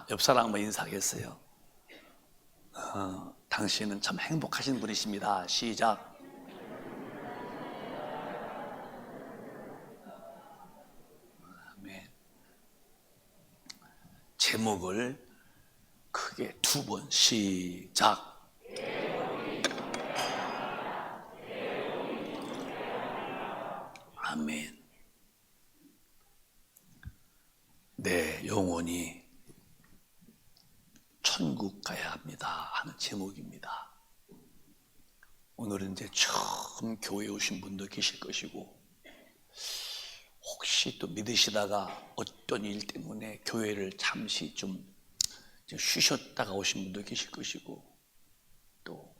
옆 사람 한번 인사하겠어요. 당신은 참 행복하신 분이십니다. 시작. 아멘. 제목을 크게 2번 시작. 아멘. 내 영혼이 천국 가야 합니다 하는 제목입니다. 오늘은 이제 처음 교회에 오신 분도 계실 것이고, 혹시 또 믿으시다가 어떤 일 때문에 교회를 잠시 좀 쉬셨다가 오신 분도 계실 것이고, 또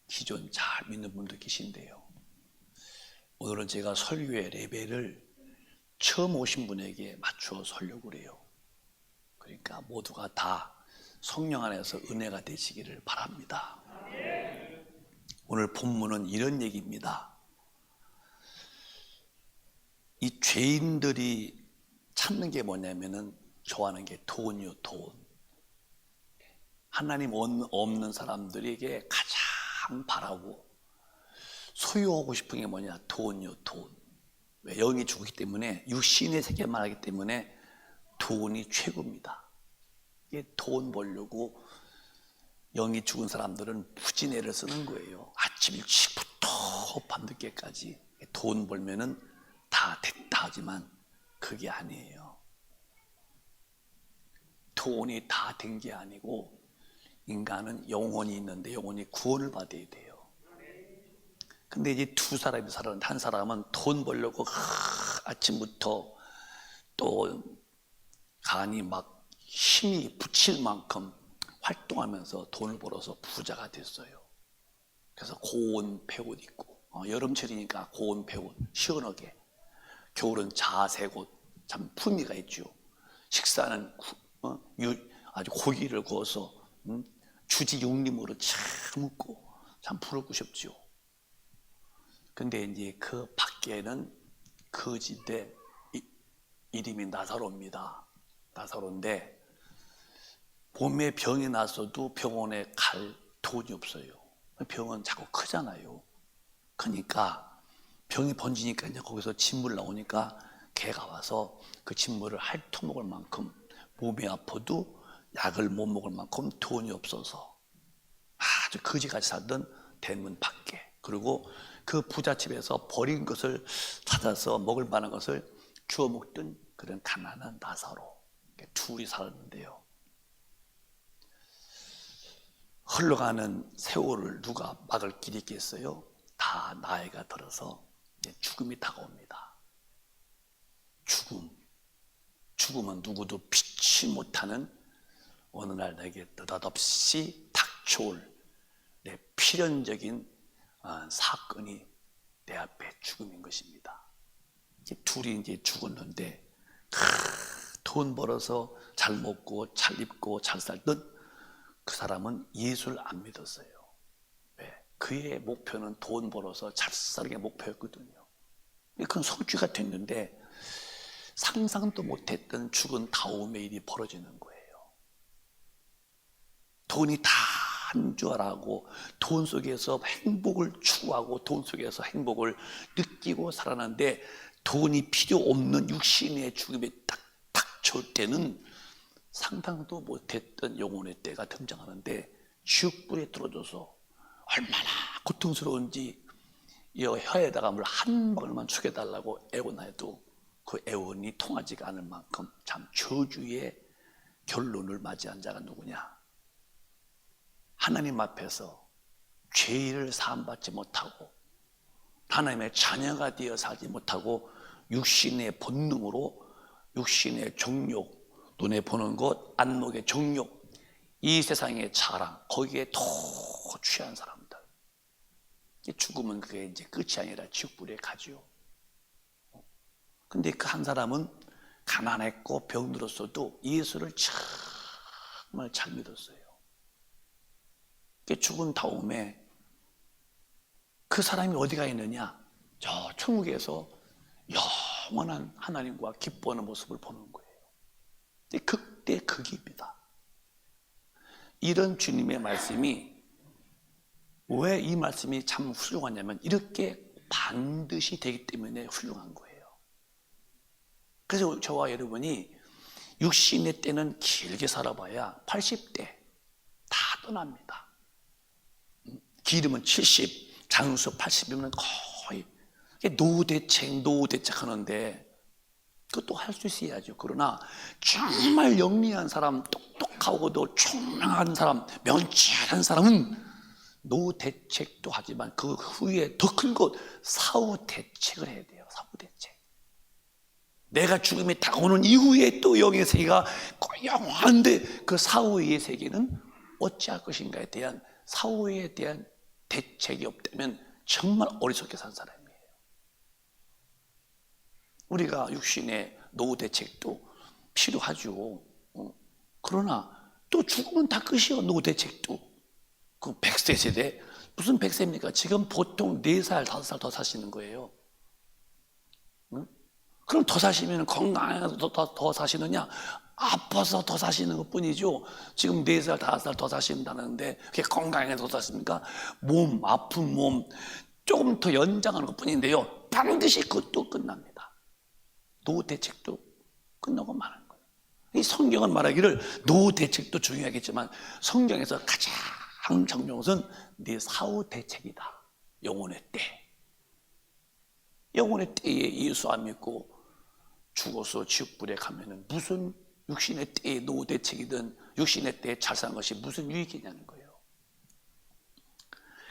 기존 잘 믿는 분도 계신데요. 오늘은 제가 설교의 레벨을 처음 오신 분에게 맞추어 설교를 해요. 그러니까 모두가 다 성령 안에서 은혜가 되시기를 바랍니다. 오늘 본문은 이런 얘기입니다. 이 죄인들이 찾는 게 뭐냐면은 좋아하는 게 돈이요, 돈. 하나님 없는 사람들에게 가장 바라고 소유하고 싶은 게 뭐냐? 돈이요, 돈. 왜? 영이 죽기 때문에, 육신의 세계만 하기 때문에 돈이 최고입니다. 이게 돈 벌려고 영이 죽은 사람들은 부진애를 쓰는 거예요. 아침 일찍부터 밤늦게까지 돈 벌면은 다 됐다 하지만 그게 아니에요. 돈이 다 된 게 아니고, 인간은 영혼이 있는데 영혼이 구원을 받아야 돼요. 근데 이제 두 사람이 살았는데, 한 사람은 돈 벌려고 아침부터 또 간이 막 힘이 붙일 만큼 활동하면서 돈을 벌어서 부자가 됐어요. 그래서 고운 배옷 입고, 여름철이니까 고운 배옷 시원하게, 겨울은 자색 옷, 참 품위가 있죠. 식사는 아주 고기를 구워서 주지 육림으로 참 먹고 참 부럽고 싶죠. 근데 이제 그 밖에는 거지대, 이름이 나사로입니다. 나사로인데 봄에 병이 났어도 병원에 갈 돈이 없어요. 병은 자꾸 크잖아요. 그러니까 병이 번지니까 이제 거기서 진물 나오니까 개가 와서 그 진물을 핥아먹을 만큼, 몸이 아파도 약을 못 먹을 만큼 돈이 없어서 아주 거지같이 살던 대문 밖에, 그리고 그 부잣집에서 버린 것을 찾아서 먹을 만한 것을 주워 먹던 그런 가난한 나사로, 둘이 살았는데요. 흘러가는 세월을 누가 막을 길이 있겠어요? 다 나이가 들어서 죽음이 다가옵니다. 죽음은 누구도 피치 못하는 어느 날 내게 느닷없이 닥쳐올 내 필연적인 사건이 내 앞에 죽음인 것입니다. 둘이 이제 죽었는데, 돈 벌어서 잘 먹고 잘 입고 잘 살던 그 사람은 예수를 안 믿었어요. 왜? 그의 목표는 돈 벌어서 잘 사는 게 목표였거든요. 그건 성취가 됐는데 상상도 못했던 죽은 다음의 일이 벌어지는 거예요. 돈이 다인 줄 알고 돈 속에서 행복을 추구하고 돈 속에서 행복을 느끼고 살아났는데, 돈이 필요 없는 육신의 죽음이 딱 닥쳐올 때는 상상도 못했던 영혼의 때가 등장하는데, 지옥불에 떨어져서 얼마나 고통스러운지 혀에다가 물 한 방울만 죽여달라고 애원해도 그 애원이 통하지가 않을 만큼 참 저주의 결론을 맞이한 자가 누구냐? 하나님 앞에서 죄를 사함받지 못하고 하나님의 자녀가 되어 살지 못하고 육신의 본능으로, 육신의 정욕, 눈에 보는 것, 안목의 정욕, 이 세상의 자랑, 거기에 더 취한 사람들, 죽으면 그게 이제 끝이 아니라 지옥불에 가지요. 근데 그 한 사람은 가난했고 병들었어도 예수를 정말 잘 믿었어요. 죽은 다음에 그 사람이 어디가 있느냐? 저 천국에서 영원한 하나님과 기뻐하는 모습을 보는 거예요. 그때 극입니다. 이런 주님의 말씀이 왜 이 말씀이 참 훌륭하냐면 이렇게 반드시 되기 때문에 훌륭한 거예요. 그래서 저와 여러분이 육신의 때는 길게 살아봐야 80대 다 떠납니다. 기름은 70, 장수 80이면 거의 노후대책 하는데 그것도 할 수 있어야죠. 그러나 정말 영리한 사람, 똑똑하고도 총명한 사람, 명철한 사람은 노후대책도 하지만 그 후에 더 큰 것 사후대책을 해야 돼요. 사후대책. 내가 죽음이 다가오는 이후에 또 영의 세계가 영원한데 그 사후의 세계는 어찌할 것인가에 대한 사후에 대한 대책이 없다면 정말 어리석게 산 사람이에요. 우리가 육신의 노후 대책도 필요하죠. 그러나 또 죽으면 다 끝이요. 노후 대책도. 그 100세 세대 무슨 100세입니까? 지금 보통 4살, 5살 더 사시는 거예요. 그럼 더 사시면 건강해서 더 사시느냐? 아파서 더 사시는 것 뿐이죠. 지금 4살, 5살 더 사신다는데 그게 건강해서 더 사십니까? 아픈 몸 조금 더 연장하는 것 뿐인데요. 반드시 그것도 끝납니다. 노후 대책도 끝나고 마는 거예요. 이 성경은 말하기를 노후 대책도 중요하겠지만 성경에서 가장 중요한 것은 네 사후 대책이다. 영혼의 때. 영혼의 때에 예수 안 믿고 죽어서 지옥불에 가면은 무슨 육신의 때에 노후 대책이든 육신의 때에 잘 사는 것이 무슨 유익이냐는 거예요.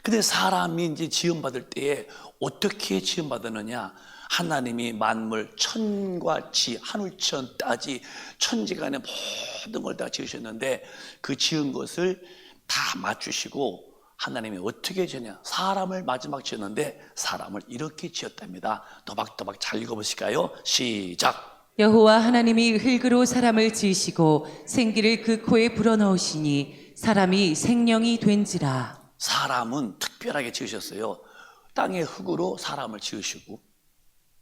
근데 사람이 이제 지음받을 때에 어떻게 지음받았느냐? 하나님이 만물 천과 지, 하늘천, 따지, 천지간의 모든 걸 다 지으셨는데 그 지은 것을 다 맞추시고 하나님이 어떻게 지었냐? 사람을 마지막 지었는데 사람을 이렇게 지었답니다. 도박도박 잘 읽어보실까요? 시작. 여호와 하나님이 흙으로 사람을 지으시고 생기를 그 코에 불어넣으시니 사람이 생명이 된지라. 사람은 특별하게 지으셨어요. 땅의 흙으로 사람을 지으시고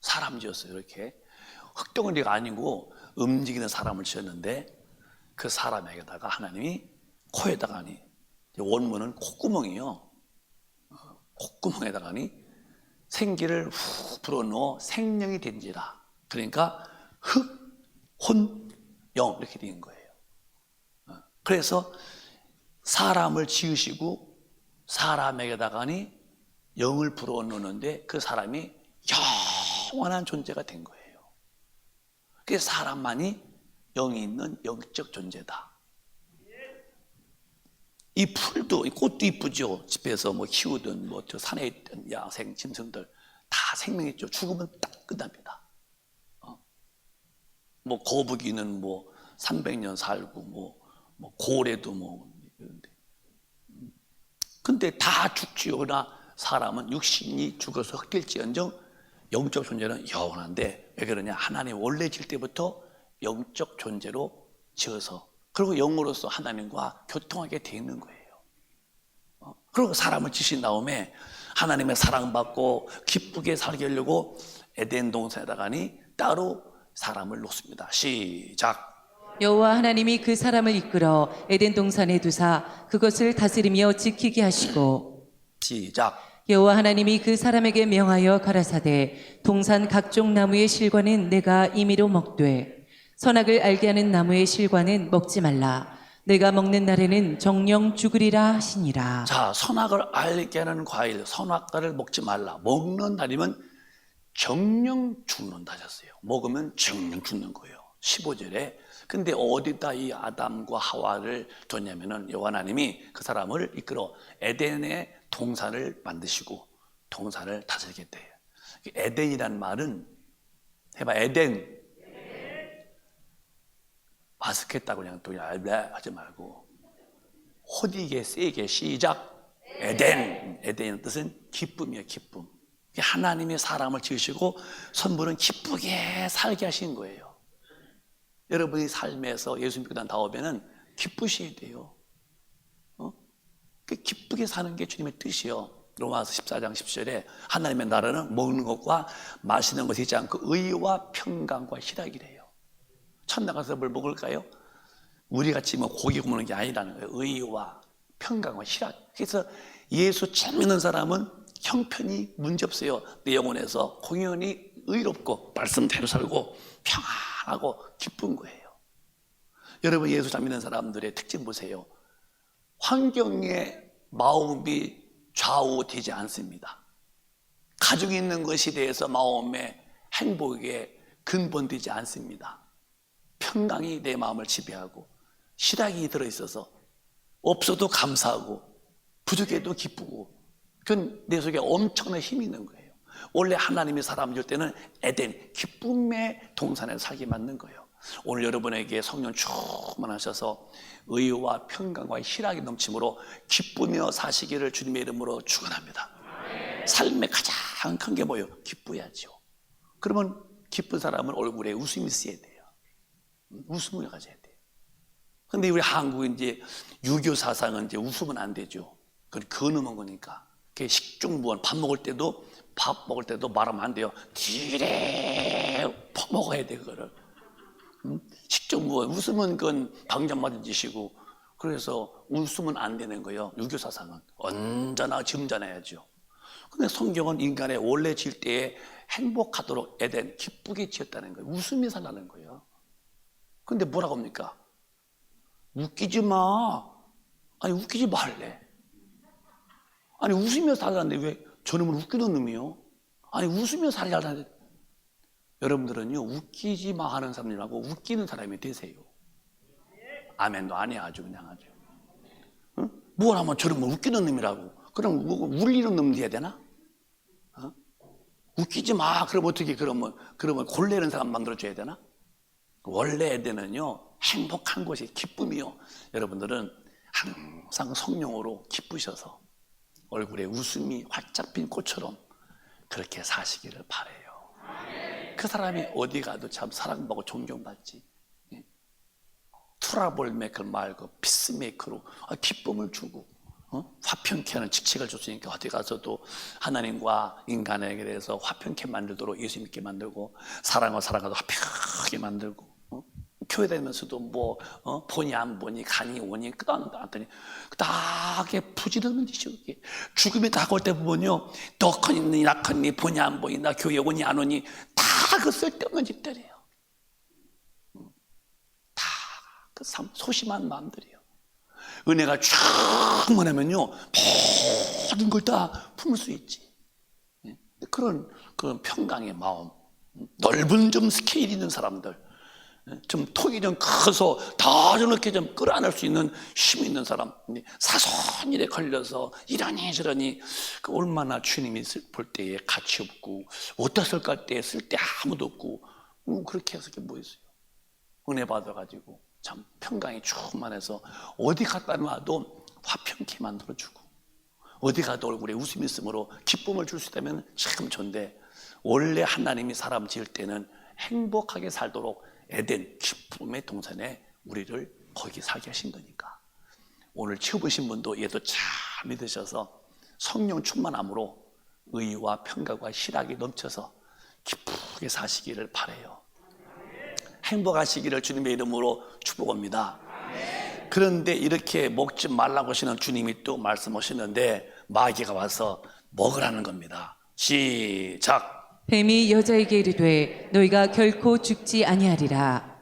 사람 지었어요. 이렇게 흙덩어리가 아니고 움직이는 사람을 지었는데 그 사람에게다가 하나님이 코에다가니 원문은 콧구멍이요. 콧구멍에다가니 생기를 훅 불어넣어 생명이 된지라. 그러니까 흙, 혼, 영 이렇게 된 거예요. 그래서 사람을 지으시고 사람에게다가니 영을 불어넣는데 그 사람이 영원한 존재가 된 거예요. 그래서 사람만이 영이 있는 영적 존재다. 이 풀도, 이 꽃도 이쁘죠. 집에서 뭐 키우든 뭐 저 산에 있던 야생 짐승들 다 생명 있죠. 죽으면 딱 끝납니다. 뭐 거북이는 뭐 300년 살고 뭐 고래도 뭐 이런데. 근데 다 죽지요. 그러나 사람은 육신이 죽어서 흙될지언정 영적 존재는 영원한데 왜 그러냐? 하나님 원래 질 때부터 영적 존재로 지어서 그리고 영으로서 하나님과 교통하게 되어 있는 거예요. 그리고 사람을 지신 다음에 하나님의 사랑받고 기쁘게 살게 하려고 에덴 동산에다가니 따로 사람을 놓습니다. 시작. 여호와 하나님이 그 사람을 이끌어 에덴 동산에 두사 그것을 다스리며 지키게 하시고 시작. 여호와 하나님이 그 사람에게 명하여 가라사대 동산 각종 나무의 실과는 내가 임의로 먹되 선악을 알게 하는 나무의 실과는 먹지 말라. 내가 먹는 날에는 정령 죽으리라 하시니라. 자, 선악을 알게 하는 과일, 선악과를 먹지 말라. 먹는 날이면 정령 죽는다 하셨어요. 먹으면 정령 죽는 거예요. 15절에. 근데 어디다 이 아담과 하와를 뒀냐면은 여호와 하나님이 그 사람을 이끌어 에덴의 동산을 만드시고 동산을 다스리겠대요. 에덴이란 말은 해봐. 에덴. 마스크했다고 그냥 또 하지 말고 호디게 세게 시작. 에덴. 에덴의 뜻은 기쁨이에요. 기쁨. 하나님이 사람을 지으시고 선물은 기쁘게 살게 하신 거예요. 여러분이 삶에서 예수 믿고 난 다음에는 기쁘셔야 돼요. 기쁘게 사는 게 주님의 뜻이요. 로마서 14장 10절에 하나님의 나라는 먹는 것과 마시는 것이 있지 않고 의와 평강과 희락이래요. 천당 가서 뭘 먹을까요? 우리같이 뭐 고기 구우는 게 아니라는 거예요. 의와 평강과 희락. 그래서 예수 잘 믿는 사람은 형편이 문제없어요. 내 영혼에서 공연히 의롭고 말씀대로 살고 평안하고 기쁜 거예요. 여러분, 예수 잘 믿는 사람들의 특징 보세요. 환경에 마음이 좌우되지 않습니다. 가지고 있는 것에 대해서 마음의 행복에 근본되지 않습니다. 평강이 내 마음을 지배하고 희락이 들어있어서 없어도 감사하고 부족해도 기쁘고, 그건 내 속에 엄청난 힘이 있는 거예요. 원래 하나님이 사람 줄 때는 에덴, 기쁨의 동산에 살게 만든 거예요. 오늘 여러분에게 성령 충만하셔서 의와 평강과 희락이 넘침으로 기쁘며 사시기를 주님의 이름으로 축원합니다. 삶의 가장 큰 게 뭐예요? 기뻐야죠. 그러면 기쁜 사람은 얼굴에 웃음이 있어야 돼요. 웃음을 가져야 돼요. 근데 우리 한국은 이제 유교 사상은 이제 웃으면 안 되죠. 그건 근엄한 거니까. 그게 식중무원, 밥 먹을 때도 말하면 안 돼요. 뒤래 퍼먹어야 돼, 그거를. 식중무원, 웃으면 그건 방정맞은 짓이고, 그래서 웃으면 안 되는 거예요. 유교 사상은 언제나 점잖아야죠. 근데 성경은 인간의 원래 질 때에 행복하도록 에덴, 기쁘게 지었다는 거예요. 웃으며 살라는 거예요. 근데 뭐라고 합니까? 웃기지 마. 아니, 웃기지 말래. 아니, 웃으며 살라는데 왜 저놈은 웃기는 놈이요? 아니, 웃으며 살라는데. 여러분들은요, 웃기지 마 하는 사람들하고 웃기는 사람이 되세요. 아멘도 안 해, 아주 그냥 아주. 응? 뭘 하면 저놈은 웃기는 놈이라고. 그럼 울리는 놈 돼야 되나? 웃기지 마. 그럼 어떻게, 그러면 골래는 사람 만들어줘야 되나? 원래 에덴은요, 행복한 것이 기쁨이요. 여러분들은 항상 성령으로 기쁘셔서 얼굴에 웃음이 활짝 핀 꽃처럼 그렇게 사시기를 바라요. 그 사람이 어디 가도 참 사랑받고 존경받지. 트러블 메이커 말고 피스메이커로 기쁨을 주고, 화평케 하는 직책을 줬으니까 어디 가서도 하나님과 인간에게 대해서 화평케 만들도록 예수 믿게 만들고, 사랑하고 화평하게 만들고, 교회 다니면서도 뭐 보니 안 보니 가니 오니 끄다더니 그다게 부지런한 짓이요. 죽음이 다가올 때 보면요, 너커니 낙커니 보니 안 보니 나 교회 오니 안 오니 다 그 쓸데없는 짓들이에요. 다 그 소심한 마음들이에요. 은혜가 충만하면요, 모든 걸 다 품을 수 있지. 그런 평강의 마음, 넓은 좀 스케일 있는 사람들, 좀 통이 좀 커서 다 저렇게 좀 끌어안을 수 있는 힘이 있는 사람, 사소한 일에 걸려서 이러니 저러니 얼마나 주님이 볼 때에 가치 없고 어디다 쓸까 때 쓸 때 아무도 없고 그렇게 해서 뭐 있어요. 은혜 받아가지고 참 평강이 충만해서 어디 갔다 놔도 화평케 만들어주고, 어디 가도 얼굴에 웃음이 있으므로 기쁨을 줄 수 있다면 참 좋은데, 원래 하나님이 사람 지을 때는 행복하게 살도록 에덴, 기쁨의 동산에 우리를 거기 살게 하신 거니까, 오늘 치우보신 분도 얘도 잘 믿으셔서 성령 충만함으로 의와 평강과 희락이 넘쳐서 기쁘게 사시기를 바라요. 행복하시기를 주님의 이름으로 축복합니다. 그런데 이렇게 먹지 말라고 하시는 주님이 또 말씀하시는데 마귀가 와서 먹으라는 겁니다. 시작. 뱀이 여자에게 이르되 너희가 결코 죽지 아니하리라.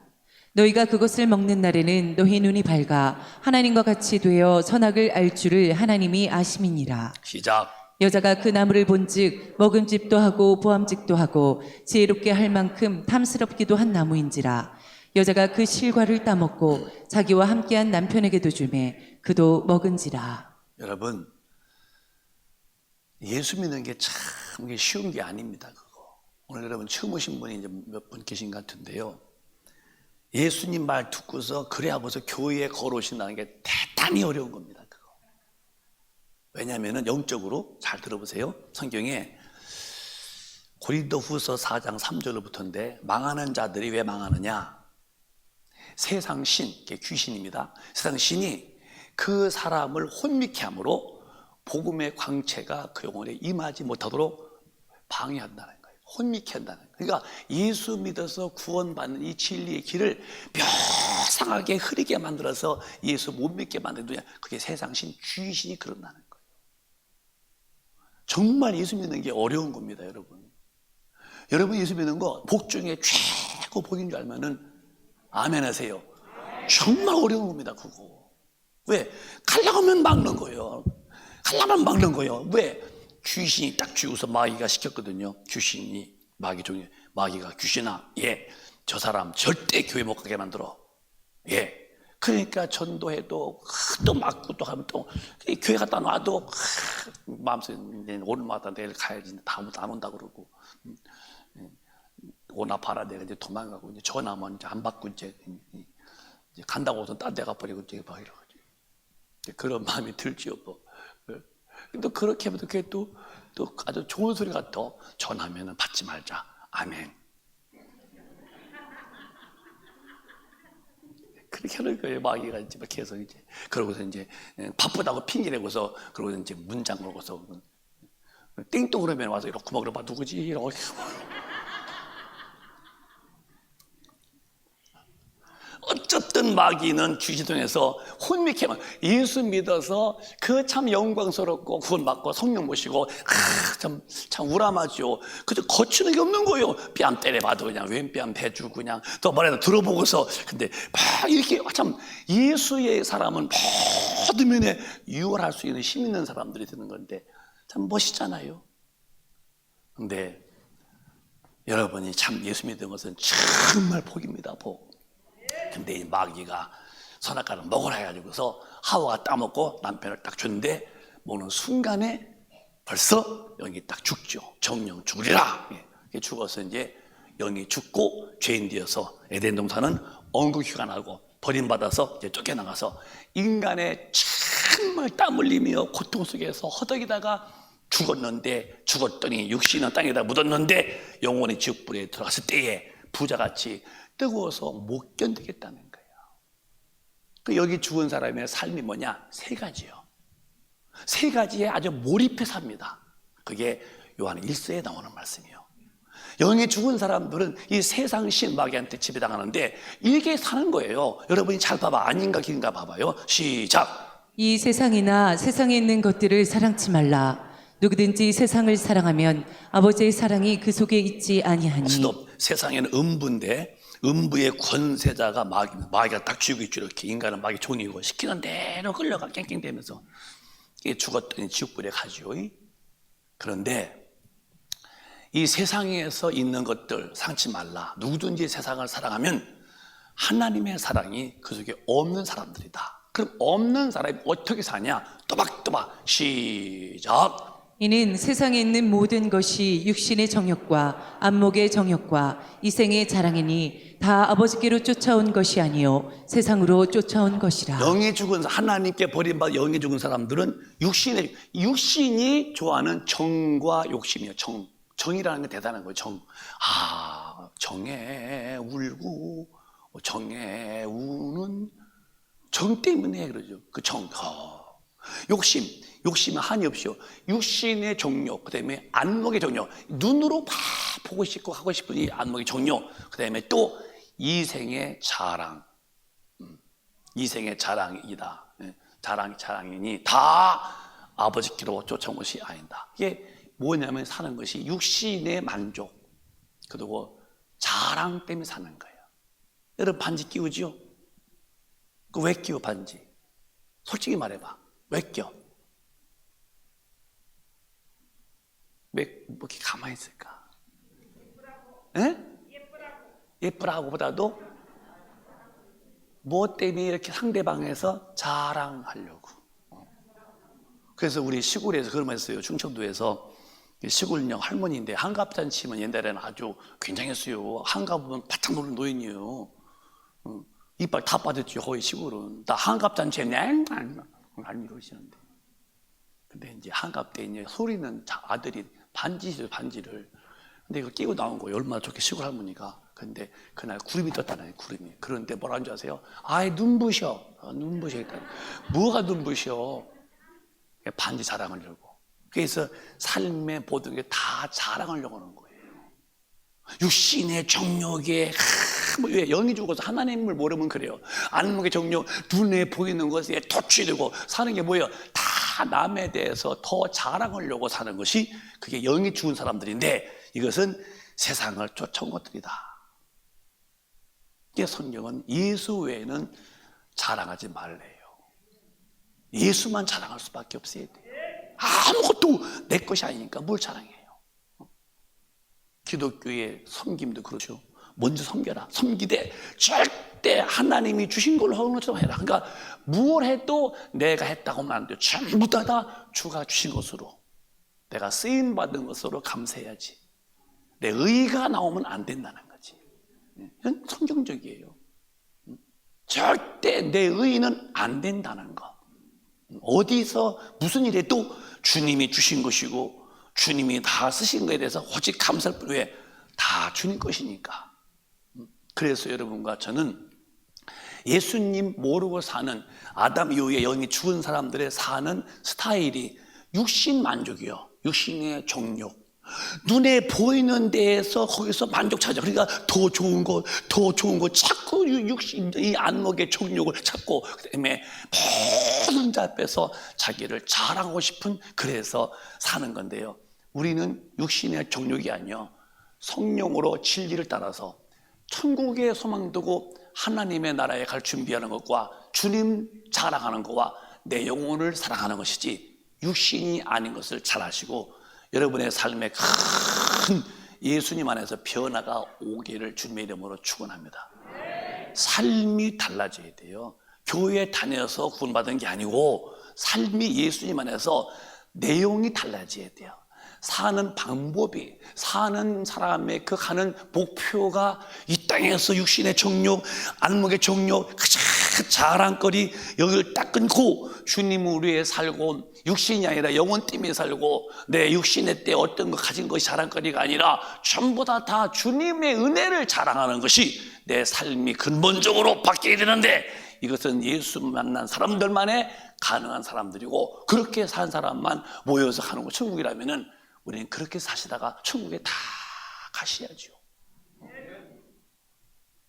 너희가 그것을 먹는 날에는 너희 눈이 밝아 하나님과 같이 되어 선악을 알 줄을 하나님이 아심이니라. 시작. 여자가 그 나무를 본즉 먹음직도 하고 보암직도 하고 지혜롭게 할 만큼 탐스럽기도 한 나무인지라. 여자가 그 실과를 따먹고 자기와 함께한 남편에게도 주매 그도 먹은지라. 여러분, 예수 믿는 게 참 쉬운 게 아닙니다. 그거. 오늘 여러분 처음 오신 분이 이제 몇 분 계신 것 같은데요. 예수님 말 듣고서 그래 하고서 교회에 걸어오신다는 게 대단히 어려운 겁니다. 그거. 왜냐하면 영적으로 잘 들어보세요. 성경에 고린도후서 4장 3절로부터인데, 망하는 자들이 왜 망하느냐? 세상 신, 귀신입니다. 세상 신이 그 사람을 혼미케 함으로 복음의 광채가 그 영혼에 임하지 못하도록 방해한다는 거예요. 혼미케 한다는 거예요. 그러니까 예수 믿어서 구원받는 이 진리의 길을 묘상하게 흐리게 만들어서 예수 못 믿게 만드냐, 그게 세상신 귀신이 그런다는 거예요. 정말 예수 믿는 게 어려운 겁니다, 여러분. 여러분 예수 믿는 거 복 중에 최고 복인 줄 알면은 아멘 하세요. 정말 어려운 겁니다, 그거. 왜? 가려면 막는 거예요. 가려면 막는 거예요. 왜? 귀신이 딱 쥐고서 마귀가 시켰거든요. 귀신이 마귀 중에 마귀가 귀신아, 예, 저 사람 절대 교회 못 가게 만들어. 예. 그러니까 전도해도 또 맞고 또 하면 또 교회 갔다 놔도 마음속에 오늘마다 내일 가야지 다음부터 안 온다 그러고 오나 봐라 내가 이제 도망가고 이제 전화만 이제 안 받고 이제 간다고 해서 딴 데 가버리고 이제 막 이러지. 그런 마음이 들지요, 뭐. 또 그렇게 하면 그게 또 아주 좋은 소리가 또 전하면은 받지 말자. 아멘. 그렇게 하는 거예요. 마귀가 이제 막 계속 이제 그러고서 이제 바쁘다고 핑계 대고서 그러고 이제 문장 걸고서 띵동 그러면 와서 이렇게 막 누구지 이러고. 어쨌든 마귀는 귀신 통해서 혼미케 만 예수 믿어서 그 참 영광스럽고 구원받고 성령 모시고 참 우람하죠. 그저 거치는 게 없는 거예요. 뺨 때려봐도 그냥 왼뺨 대주고 그냥 또 말해도 들어보고서 근데 막 이렇게 참 예수의 사람은 모든 면에 유월할 수 있는 힘 있는 사람들이 되는 건데 참 멋있잖아요. 근데 여러분이 참 예수 믿는 것은 정말 복입니다, 복. 근데 이 마귀가 선악과를 먹으라 해가지고서 하와가 따먹고 남편을 딱 줬는데 먹는 순간에 벌써 영이 딱 죽죠. 정령 죽으리라. 죽어서 이제 영이 죽고 죄인 되어서 에덴 동산은 언급휴가 나고 버림받아서 이제 쫓겨나가서 인간의 정말 땀 흘리며 고통 속에서 허덕이다가 죽었더니 육신은 땅에다 묻었는데 영혼이 지옥불에 들어갔을 때에 부자같이 뜨거워서 못 견디겠다는 거예요. 그 여기 죽은 사람의 삶이 뭐냐? 세 가지요. 세 가지에 아주 몰입해 삽니다. 그게 요한 1서에 나오는 말씀이요. 영이 죽은 사람들은 이 세상 신마귀한테 지배당하는데 이게 사는 거예요. 여러분이 잘 봐봐. 아닌가 긴가 봐봐요. 시작. 이 세상이나 세상에 있는 것들을 사랑치 말라. 누구든지 세상을 사랑하면 아버지의 사랑이 그 속에 있지 아니하니. 스톱. 세상에는 음부인데 음부의 권세자가 마귀가 딱 쥐고 있죠. 이렇게 인간은 마귀 종이고 시키는 대로 끌려가 깽깽대면서 죽었더니 지옥불에 가죠. 그런데 이 세상에서 있는 것들 상치 말라. 누구든지 세상을 사랑하면 하나님의 사랑이 그 속에 없는 사람들이다. 그럼 없는 사람이 어떻게 사냐? 또박또박 시작. 이는 세상에 있는 모든 것이 육신의 정욕과 안목의 정욕과 이생의 자랑이니 다 아버지께로 쫓아온 것이 아니요 세상으로 쫓아온 것이라. 영이 죽은 하나님께 버림받아 영이 죽은 사람들은 육신이 좋아하는 정과 욕심이에요. 정이라는 게 대단한 거예요. 정에 울고 정에 우는 정 때문에 그러죠. 그 욕심은 한이 없이요. 육신의 정욕, 그 다음에 안목의 정욕, 눈으로 막 보고 싶고 하고 싶은 이 안목의 정욕, 그 다음에 또 이생의 자랑, 이생의 자랑이다. 자랑이니 다 아버지께로 쫓아온 것이 아니다. 이게 뭐냐면 사는 것이 육신의 만족, 그리고 자랑 때문에 사는 거예요. 여러분 반지 끼우지요? 그 왜 끼워 반지? 솔직히 말해봐. 왜 껴? 왜 이렇게 가만히 있을까? 예쁘라고 보다도 뭐 때문에 이렇게 상대방에서 자랑하려고. 그래서 우리 시골에서 그런 말 했어요. 충청도에서 시골령 할머니인데 한갑잔치면 옛날에는 아주 굉장했어요. 한갑은 바짝 노는 노인이에요. 이빨 다 빠졌죠. 거의 시골은 다 한갑잔치에 안 이러시는데. 근데 이제 한갑 때 이제 소리는 아들이 반지를. 근데 이거 끼고 나온 거예요. 얼마나 좋게 시골 할머니가. 근데 그날 구름이 떴다는 구름이. 그런데 뭐라는 줄 아세요? 아이 눈부셔. 눈부셔 있다. 뭐가 눈부셔? 반지 자랑하려고. 그래서 삶의 모든 게 다 자랑하려고 하는 거예요. 육신의 정욕에 왜 영이 죽어서 하나님을 모르면 그래요. 안목의 정욕, 눈에 보이는 것에 도취되고 사는 게 뭐예요? 다 남에 대해서 더 자랑하려고 사는 것이 그게 영이 죽은 사람들인데, 이것은 세상을 쫓아온 것들이다. 이게 성경은 예수 외에는 자랑하지 말래요. 예수만 자랑할 수밖에 없어야 돼요. 아무것도 내 것이 아니니까 뭘 자랑해요. 기독교의 섬김도 그렇죠. 먼저 섬겨라. 섬기되 절대 하나님이 주신 걸로 하는 것처럼 해라. 그러니까 무엇 해도 내가 했다고 하면 안 돼요. 전부 다 주가 주신 것으로, 내가 쓰임받은 것으로 감사해야지. 내 의가 나오면 안 된다는 거지. 이건 성경적이에요. 절대 내 의는 안 된다는 거. 어디서 무슨 일 해도 주님이 주신 것이고 주님이 다 쓰신 것에 대해서 오직 감사할 뿐, 왜? 다 주님 것이니까. 그래서 여러분과 저는 예수님 모르고 사는 아담 이후에 영이 죽은 사람들의 사는 스타일이 육신 만족이요. 육신의 정욕. 눈에 보이는 데에서 거기서 만족 찾아. 그러니까 더 좋은 것, 더 좋은 것 자꾸 육신, 이 안목의 정욕을 찾고, 그다음에 모든 자 앞에서 자기를 자랑하고 싶은, 그래서 사는 건데요. 우리는 육신의 정욕이 아니요, 성령으로 진리를 따라서 천국에 소망 두고 하나님의 나라에 갈 준비하는 것과 주님 자랑하는 것과 내 영혼을 사랑하는 것이지, 육신이 아닌 것을 잘 아시고 여러분의 삶에 큰 예수님 안에서 변화가 오기를 주님의 이름으로 축원합니다. 삶이 달라져야 돼요. 교회에 다녀서 구원받은 게 아니고 삶이 예수님 안에서 내용이 달라져야 돼요. 사는 방법이, 사는 사람의 그 가는 목표가 이 땅에서 육신의 정욕, 안목의 정욕, 그 자랑거리 여기를 딱 끊고 주님 우리에 살고, 육신이 아니라 영혼 때문에 살고, 내 육신의 때 어떤 거 가진 것이 자랑거리가 아니라 전부 다 주님의 은혜를 자랑하는 것이 내 삶이 근본적으로 바뀌어야 되는데, 이것은 예수 만난 사람들만의 가능한 사람들이고, 그렇게 산 사람만 모여서 가는 거 천국이라면은 우리는 그렇게 사시다가 천국에 다 가셔야죠.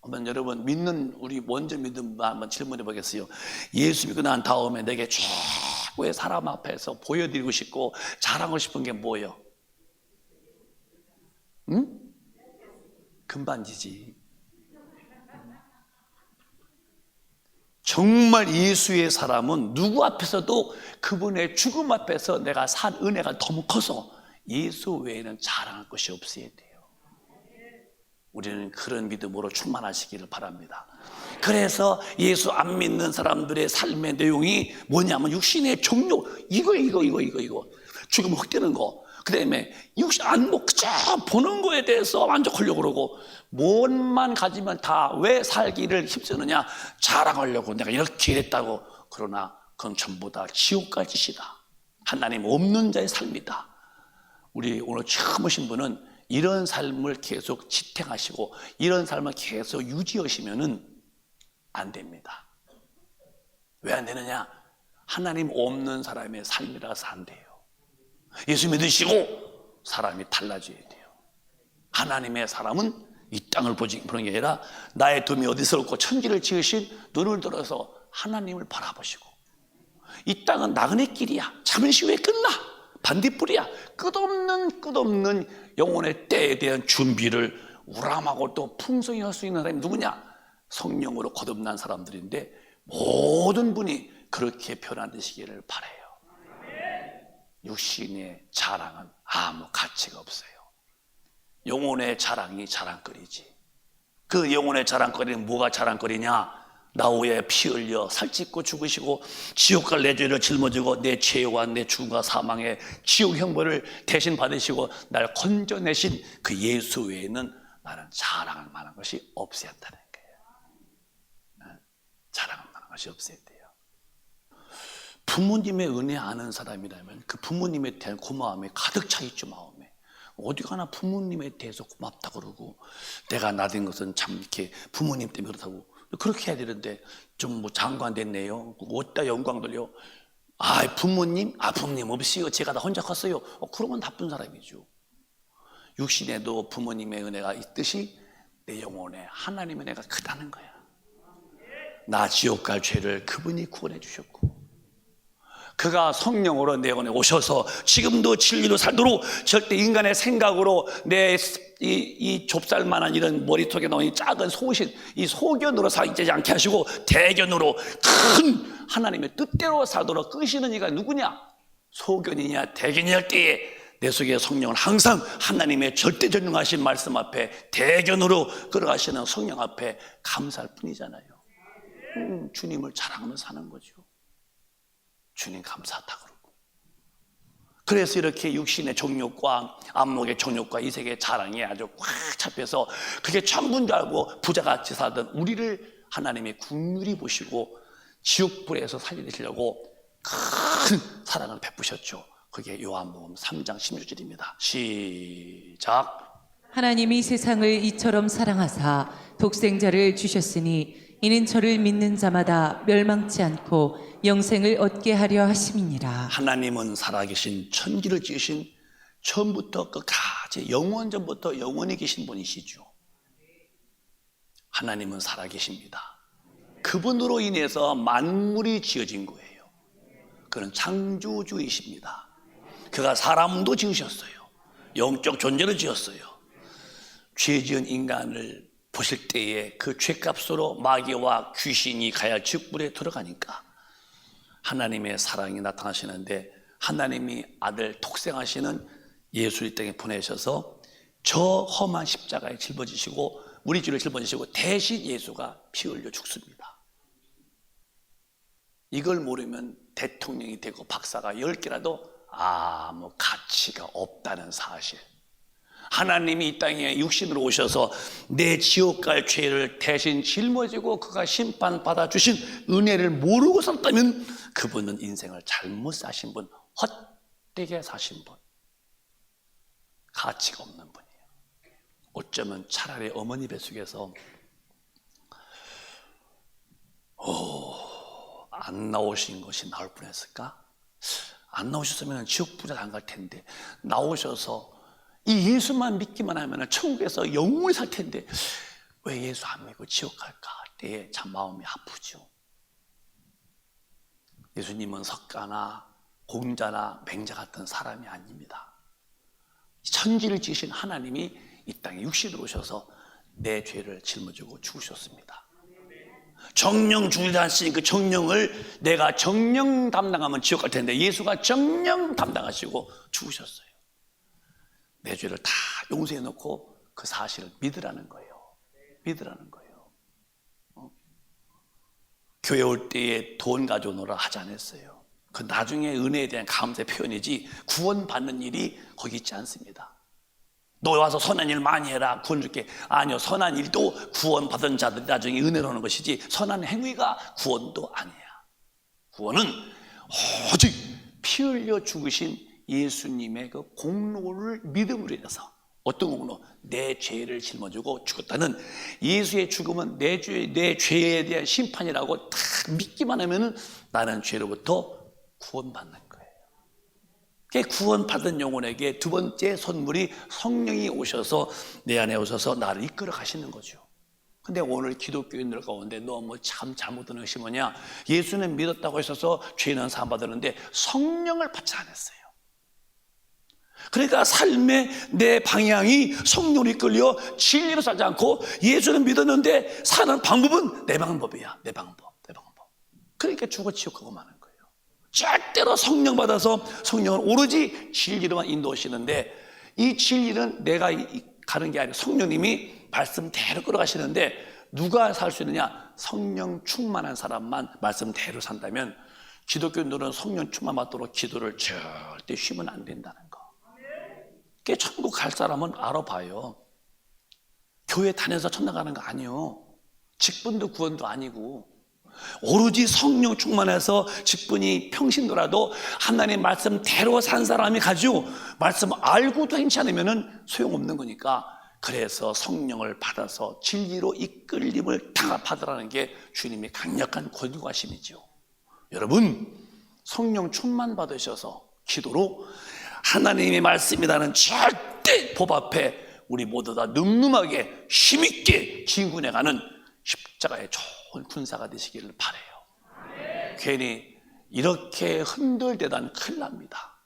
한번 여러분 믿는, 우리 먼저 믿는 분 한번 질문해 보겠어요. 예수 믿고 난 다음에 내게 최고의 사람 앞에서 보여드리고 싶고 자랑하고 싶은 게 뭐예요? 응? 금반지지. 정말 예수의 사람은 누구 앞에서도 그분의 죽음 앞에서 내가 산 은혜가 너무 커서 예수 외에는 자랑할 것이 없어야 돼요. 우리는 그런 믿음으로 충만하시기를 바랍니다. 그래서 예수 안 믿는 사람들의 삶의 내용이 뭐냐면 육신의 정욕, 이거 죽으면 헛되는 거, 그 다음에 육신 안목 그저 보는 거에 대해서 만족하려고 그러고, 뭔만 가지면 다 왜 살기를 힘쓰느냐, 자랑하려고 내가 이렇게 했다고. 그러나 그건 전부 다 지옥 갈 짓이다. 하나님 없는 자의 삶이다. 우리 오늘 처음 오신 분은 이런 삶을 계속 지탱하시고 이런 삶을 계속 유지하시면은 안 됩니다. 왜 안 되느냐? 하나님 없는 사람의 삶이라서 안 돼요. 예수 믿으시고 사람이 달라져야 돼요. 하나님의 사람은 이 땅을 보는 게 아니라 나의 도움이 어디서 올고 천지를 지으신 눈을 들어서 하나님을 바라보시고, 이 땅은 나그네 길이야, 잠시 후에 끝나, 반딧불이야, 끝없는 영혼의 때에 대한 준비를 우람하고 또 풍성히 할 수 있는 사람이 누구냐? 성령으로 거듭난 사람들인데, 모든 분이 그렇게 변화되시기를 바라요. 육신의 자랑은 아무 가치가 없어요. 영혼의 자랑이 자랑거리지. 그 영혼의 자랑거리는 뭐가 자랑거리냐? 나 위에 피 흘려 살찌고 죽으시고 지옥 갈 내 죄를 짊어지고 내 죄와 내 죽음과 사망의 지옥 형벌을 대신 받으시고 날 건져내신 그 예수 외에는 나는 자랑할 만한 것이 없었다는 거예요. 자랑할 만한 것이 없어야 돼요. 부모님의 은혜 아는 사람이라면 그 부모님에 대한 고마움이 가득 차 있죠. 마음에 어디 가나 부모님에 대해서 고맙다 그러고, 내가 낳은 것은 참 이렇게 부모님 때문에 그렇다고, 그렇게 해야 되는데 좀 뭐 장관 됐네요, 어디다 영광 돌려, 부모님? 부모님 없이요, 제가 다 혼자 컸어요. 그러면 나쁜 사람이죠. 육신에도 부모님의 은혜가 있듯이 내 영혼에 하나님의 은혜가 크다는 거야. 나 지옥 갈 죄를 그분이 구원해 주셨고, 그가 성령으로 내 영혼에 오셔서 지금도 진리로 살도록 절대 인간의 생각으로 내 이 좁쌀만한 이런 머리통에 넣은 이 작은 소신, 이 소견으로 살지 않게 하시고 대견으로 큰 하나님의 뜻대로 살도록 끄시는 이가 누구냐? 소견이냐 대견이냐 할 때에 내 속에 성령은 항상 하나님의 절대전능하신 말씀 앞에 대견으로 걸어가시는 성령 앞에 감사할 뿐이잖아요. 주님을 자랑하면서 사는 거죠. 주님 감사하다 그러고. 그래서 이렇게 육신의 정욕과 안목의 정욕과 이 세계의 자랑에 아주 꽉 잡혀서 그게 전부인 줄 알고 부자같이 살던 우리를 하나님의 긍휼히 보시고 지옥불에서 살려내시려고 큰 사랑을 베푸셨죠. 그게 요한복음 3장 16절입니다. 시작. 하나님이 세상을 이처럼 사랑하사 독생자를 주셨으니 이는 저를 믿는 자마다 멸망치 않고 영생을 얻게 하려 하심이니라. 하나님은 살아계신 천지를 지으신 처음부터 끝까지 영원전부터 영원히 계신 분이시죠. 하나님은 살아계십니다. 그분으로 인해서 만물이 지어진 거예요. 그는 창조주이십니다. 그가 사람도 지으셨어요. 영적 존재를 지었어요. 죄 지은 인간을 보실 때에 그 죄값으로 마귀와 귀신이 가야 지옥불에 들어가니까 하나님의 사랑이 나타나시는데, 하나님이 아들 독생하시는 예수 이 땅에 보내셔서 저 험한 십자가에 짊어지시고 우리 죄를 짊어지시고 대신 예수가 피 흘려 죽습니다. 이걸 모르면 대통령이 되고 박사가 10개라도 아무 가치가 없다는 사실. 하나님이 이 땅에 육신으로 오셔서 내 지옥 갈 죄를 대신 짊어지고 그가 심판받아 주신 은혜를 모르고 살았다면 그분은 인생을 잘못 사신 분, 헛되게 사신 분, 가치가 없는 분이에요. 어쩌면 차라리 어머니 뱃속에서 안 나오신 것이 나을 뻔했을까? 안 나오셨으면 지옥불에 안 갈 텐데, 나오셔서 이 예수만 믿기만 하면 천국에서 영원히 살 텐데 왜 예수 안 믿고 지옥 갈까 할 때에 참 마음이 아프죠. 예수님은 석가나 공자나 맹자 같은 사람이 아닙니다. 천지를 지으신 하나님이 이 땅에 육신으로 오셔서 내 죄를 짊어지고 죽으셨습니다. 정령 죽이다 하시니 그 정령을 내가 정령 담당하면 지옥 갈 텐데 예수가 정령 담당하시고 죽으셨어요. 내 죄를 다 용서해 놓고 그 사실을 믿으라는 거예요. 믿으라는 거예요. 교회 올 때에 돈 가져오느라 하지 않았어요. 그 나중에 은혜에 대한 감사의 표현이지 구원받는 일이 거기 있지 않습니다. 너 와서 선한 일 많이 해라 구원 줄게. 아니요, 선한 일도 구원받은 자들이 나중에 은혜로 하는 것이지 선한 행위가 구원도 아니야. 구원은 오직 피 흘려 죽으신 예수님의 그 공로를 믿음으로 인해서, 어떤 공로? 내 죄를 짊어지고 죽었다는 예수의 죽음은 내 죄에 대한 심판이라고 딱 믿기만 하면은 나는 죄로부터 구원받는 거예요. 그 구원받은 영혼에게 두 번째 선물이 성령이 오셔서 내 안에 오셔서 나를 이끌어 가시는 거죠. 근데 오늘 기독교인들 가운데 너무 참 잘못된 것이 뭐냐? 예수는 믿었다고 해서 죄는 사함 받았는데 성령을 받지 않았어요. 그러니까 삶의 내 방향이 성령으로 이끌려 진리로 살지 않고 예수는 믿었는데 사는 방법은 내 방법이야. 내 방법. 그러니까 죽어 지옥 가고 마는 거예요. 절대로 성령 받아서 성령은 오로지 진리로만 인도하시는데, 이 진리는 내가 가는 게 아니라 성령님이 말씀대로 끌어가시는데, 누가 살 수 있느냐? 성령 충만한 사람만 말씀대로 산다면, 기독교인들은 성령 충만 받도록 기도를 절대 쉬면 안 된다는 거. 그 천국 갈 사람은 알아봐요. 교회 다녀서 천당 가는 거 아니에요. 직분도 구원도 아니고, 오로지 성령 충만해서 직분이 평신도라도 하나님 말씀대로 산 사람이 가지고 말씀 알고도 행치 않으면 소용없는 거니까, 그래서 성령을 받아서 진리로 이끌림을 다 받으라는 게 주님의 강력한 권유하심이죠. 여러분, 성령 충만 받으셔서 기도로 하나님의 말씀이라는 절대 법 앞에 우리 모두 다 늠름하게 힘있게 진군해가는 십자가의 좋은 군사가 되시기를 바라요. 괜히 이렇게 흔들대다는 큰일 납니다.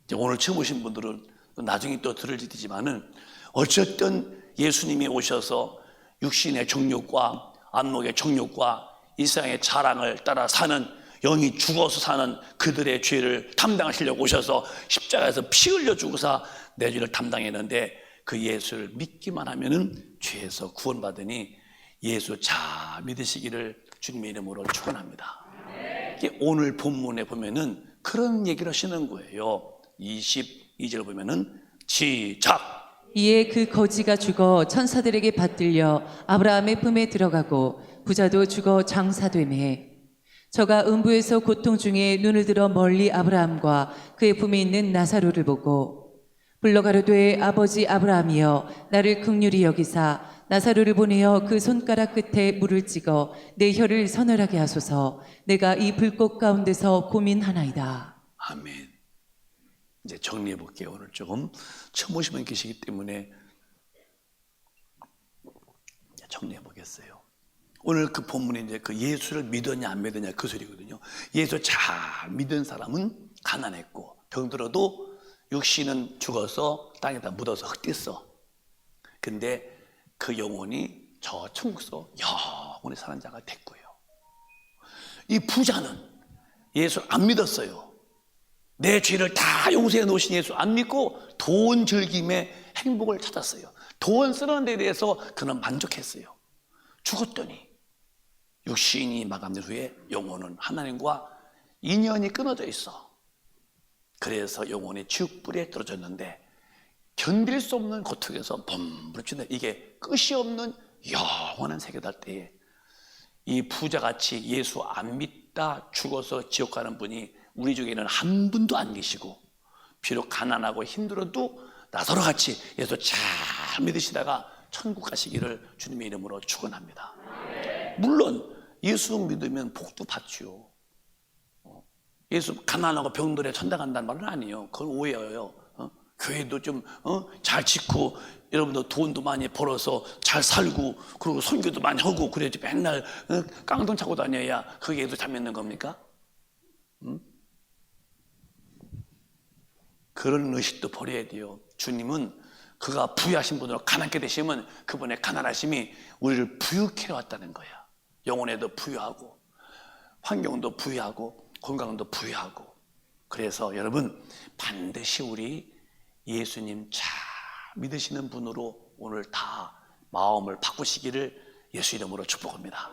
이제 오늘 처음 오신 분들은 나중에 또 들을지지만은 어쨌든 예수님이 오셔서 육신의 정욕과 안목의 정욕과 이 세상의 자랑을 따라 사는, 영이 죽어서 사는 그들의 죄를 담당하시려고 오셔서 십자가에서 피 흘려 주고서 내 죄를 담당했는데, 그 예수를 믿기만 하면은 죄에서 구원받으니 예수 잘 믿으시기를 주님의 이름으로 축원합니다. 오늘 본문에 보면은 그런 얘기를 하시는 거예요. 22절 보면은 시작. 이에 그 거지가 죽어 천사들에게 받들려 아브라함의 품에 들어가고 부자도 죽어 장사되매 저가 음부에서 고통 중에 눈을 들어 멀리 아브라함과 그의 품에 있는 나사로를 보고 불러가로되 아버지 아브라함이여 나를 긍휼히 여기사 나사로를 보내어 그 손가락 끝에 물을 찍어 내 혀를 서늘하게 하소서. 내가 이 불꽃 가운데서 고민하나이다. 아멘. 이제 정리해 볼게요. 오늘 조금 처음 오신 분 계시기 때문에 정리해 보겠어요. 오늘 그 본문이 이제 그 예수를 믿었냐 안 믿었냐 그 소리거든요. 예수 잘 믿은 사람은 가난했고 병들어도 육신은 죽어서 땅에다 묻어서 흙됐어. 근데 그 영혼이 저 천국에서 영원히 사는 자가 됐고요. 이 부자는 예수를 안 믿었어요. 내 죄를 다 용서해 놓으신 예수 안 믿고 돈 즐김에 행복을 찾았어요. 돈 쓰는 데 대해서 그는 만족했어요. 죽었더니 육신이 마감된 후에 영혼은 하나님과 인연이 끊어져 있어. 그래서 영혼이 지옥불에 떨어졌는데 견딜 수 없는 고통에서 범부르치는 이게 끝이 없는 영원한 세계달 때에 이 부자같이 예수 안 믿다 죽어서 지옥 가는 분이 우리 중에는 한 분도 안 계시고, 비록 가난하고 힘들어도 나사로같이 예수 잘 믿으시다가 천국 가시기를 주님의 이름으로 축원합니다. 물론 예수 믿으면 복도 받죠. 예수 가난하고 병들에 천당 간다는 말은 아니에요. 그건 오해예요. 교회도 좀 잘 짓고 여러분도 돈도 많이 벌어서 잘 살고 그리고 선교도 많이 하고 그래야지 맨날 깡통 차고 다녀야 그게 예수 잘 믿는 겁니까? 그런 의식도 버려야 돼요. 주님은 그가 부유하신 분으로 가난케 되시면 그분의 가난하심이 우리를 부유케 왔다는 거야. 영혼에도 부유하고 환경도 부유하고 건강도 부유하고. 그래서 여러분 반드시 우리 예수님 잘 믿으시는 분으로 오늘 다 마음을 바꾸시기를 예수 이름으로 축복합니다.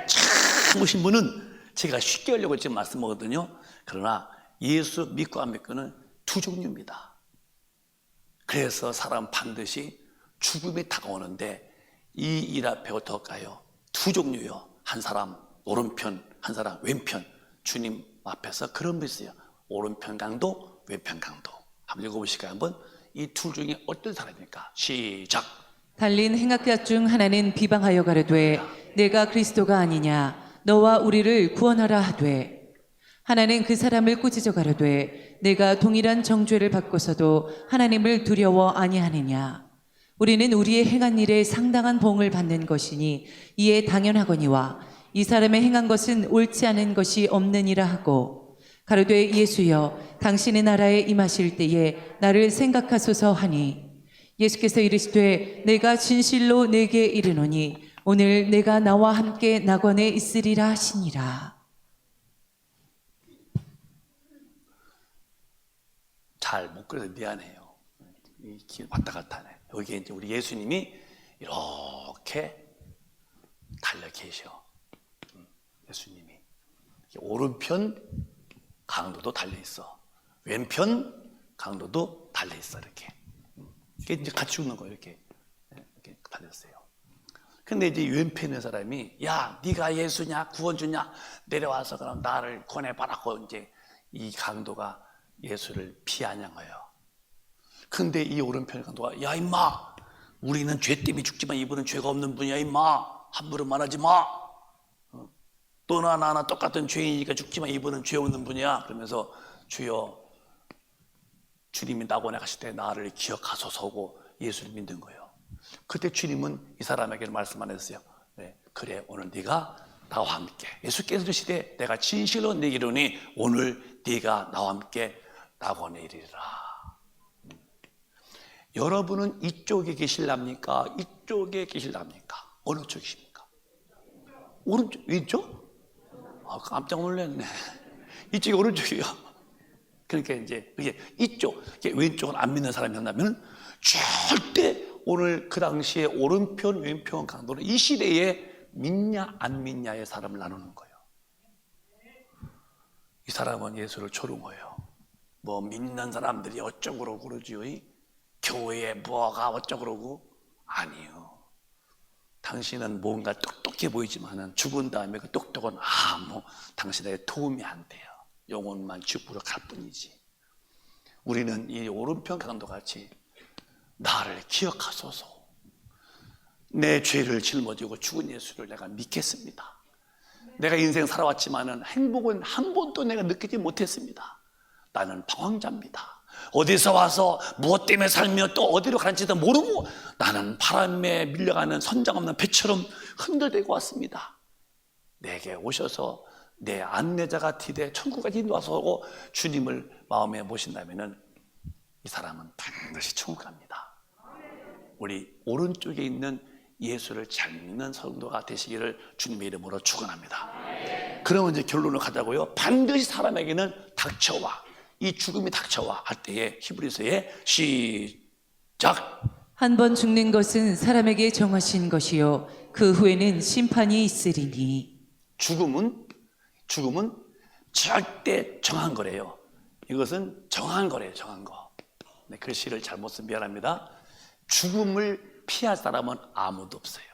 참 오신 분은 제가 쉽게 하려고 지금 말씀하거든요. 그러나 예수 믿고 안 믿고는 두 종류입니다. 그래서 사람 반드시 죽음이 다가오는데 이 일 앞에 어떨까요? 두 종류요. 한 사람 오른편, 한 사람 왼편. 주님 앞에서 그런 분 있어요. 오른편 강도, 왼편 강도. 한번 읽어보실까요? 한번 이 둘 중에 어떤 사람입니까? 시작. 달린 행악자 중 하나는 비방하여 가로되 내가 그리스도가 아니냐 너와 우리를 구원하라 하되 하나는 그 사람을 꾸짖어 가로되 내가 동일한 정죄를 받고서도 하나님을 두려워 아니하느냐. 우리는 우리의 행한 일에 상당한 봉을 받는 것이니 이에 당연하거니와 이 사람의 행한 것은 옳지 않은 것이 없느니라 하고 가로되 예수여 당신의 나라에 임하실 때에 나를 생각하소서 하니 예수께서 이르시되 내가 진실로 내게 이르노니 오늘 내가 나와 함께 낙원에 있으리라 하시니라. 잘 못 그래서 미안해요. 이 길 왔다 갔다 하네. 여기에 이제 우리 예수님이 이렇게 달려 계셔. 예수님이 오른편 강도도 달려 있어. 왼편 강도도 달려 있어. 이렇게. 이게 이제 같이 웃는 거예요. 이렇게 달렸어요. 근데 이제 왼편의 사람이 야, 네가 예수냐 구원주냐 내려와서 그럼 나를 권해봐라고 이제 이 강도가 예수를 비아냥해요. 근데 이 오른편 강도가 야 임마 우리는 죄 때문에 죽지만 이분은 죄가 없는 분이야 임마 함부로 말하지 마. 너나 나나 똑같은 죄인이니까 죽지만 이분은 죄 없는 분이야. 그러면서 주여 주님이 낙원에 가실 때 나를 기억하소서고 예수를 믿는 거예요. 그때 주님은 이 사람에게 말씀 안 했어요. 네, 그래 오늘 네가 나와 함께, 예수께서 이르시되 내가 진실로 네게 이르노니 오늘 네가 나와 함께 낙원에 이르리라. 여러분은 이쪽에 계실랍니까? 이쪽에 계실랍니까? 어느 쪽이십니까? 오른쪽? 왼쪽? 깜짝 놀랐네. 이쪽이 오른쪽이요. 그러니까 이제 이게 이쪽, 왼쪽은 안 믿는 사람이었다면 절대 오늘 그 당시에 오른편, 왼편 강도는 이 시대에 믿냐 안 믿냐의 사람을 나누는 거예요. 이 사람은 예수를 조롱해요. 뭐 믿는 사람들이 어쩌고 그러고 그러지요. 교회에 뭐가 어쩌고 그러고. 아니요. 당신은 뭔가 똑똑해 보이지만은 죽은 다음에 그 똑똑은 당신에게 도움이 안 돼요. 영혼만 죽으러 갈 뿐이지. 우리는 이 오른편 강도 같이 나를 기억하소서. 내 죄를 짊어지고 죽은 예수를 내가 믿겠습니다. 내가 인생 살아왔지만은 행복은 한 번도 내가 느끼지 못했습니다. 나는 방황자입니다. 어디서 와서 무엇 때문에 살며 또 어디로 가는지도 모르고 나는 바람에 밀려가는 선장 없는 배처럼 흔들대고 왔습니다. 내게 오셔서 내 안내자가 되되 천국까지 인도하소서 주님을 마음에 모신다면은 이 사람은 반드시 천국 갑니다. 우리 오른쪽에 있는 예수를 잘 믿는 성도가 되시기를 주님의 이름으로 축원합니다. 그러면 이제 결론을 가자고요. 반드시 사람에게는 닥쳐와, 이 죽음이 닥쳐와 할 때에 히브리서에 시작. 한 번 죽는 것은 사람에게 정하신 것이요 그 후에는 심판이 있으리니. 죽음은 절대 정한 거래요. 이것은 정한 거래요. 정한 거. 네, 글씨를 잘못 쓴 미안합니다. 죽음을 피할 사람은 아무도 없어요.